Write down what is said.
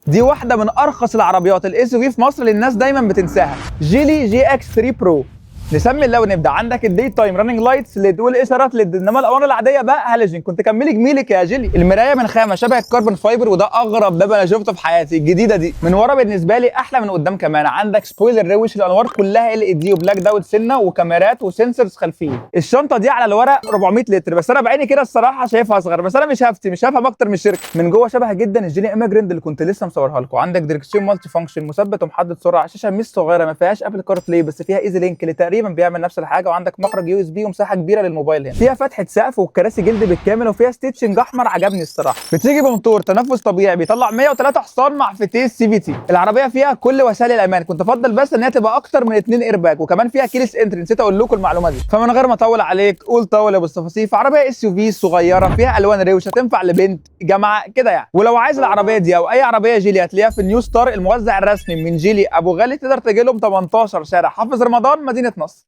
دي واحده من ارخص العربيات الاس يو في في مصر اللي الناس دايما بتنساها، جيلي جي اكس 3 برو. نسمي الله ونبدا. عندك الدي تايم راننج لايتس ليد والاشارات ليد، انما الالوان العاديه بقى هالوجين. كنت كملي جميلك يا جيلي. المرايه من خامه شبه الكربون فايبر، وده اغرب باب انا شفته في حياتي الجديده دي. من ورا بالنسبه لي احلى من قدام كمان. عندك سبويلر روش، الانوار كلها ال اي دي وبلاك داوت سنه وكاميرات وسنسورز خلفيه. الشنطه دي على الورق 400 لتر، بس انا بعيني كده الصراحه شايفها اصغر، بس انا مش هفهم اكتر من الشركه. من جوه شبه جدا الجيلي ايميجرنت اللي كنت لسه مصورها لكم. عندك ديركسيون مالتي فانكشن، مثبت ومحدد سرعه، شاشه مش صغيره ما فيهاش ابل كار بلاي بس فيها ايزي لينك اللي تقريبا بيعمل نفس الحاجه. وعندك مخرج يو اس بي ومساحه كبيره للموبايل. هنا فيها فتحه سقف والكراسي جلد بالكامل، وفيها ستيتشنج احمر عجبني الصراحه. بتيجي بموتور تنفس طبيعي بيطلع 103 حصان مع فتيس سي في تي. العربيه فيها كل وسائل الامان، كنت افضل بس ان هي تبقى اكتر من 2 ايرباك، وكمان فيها كيلس انتري، نسيت اقول لكم المعلومه دي. فمن غير ما اطول عليك قول طول يا ابو الصفاصيف، عربيه اس يو في صغيره فيها الوان روشه تنفع لبنت جامعه كده يعني. ولو عايز العربيه دي او اي عربيه جيلي هتلاقيها في النيو ستار، الموزع الرسمي من جيلي ابو غالي. تقدر تجي لهم 18 شارع حافظ رمضان مدينه نصر.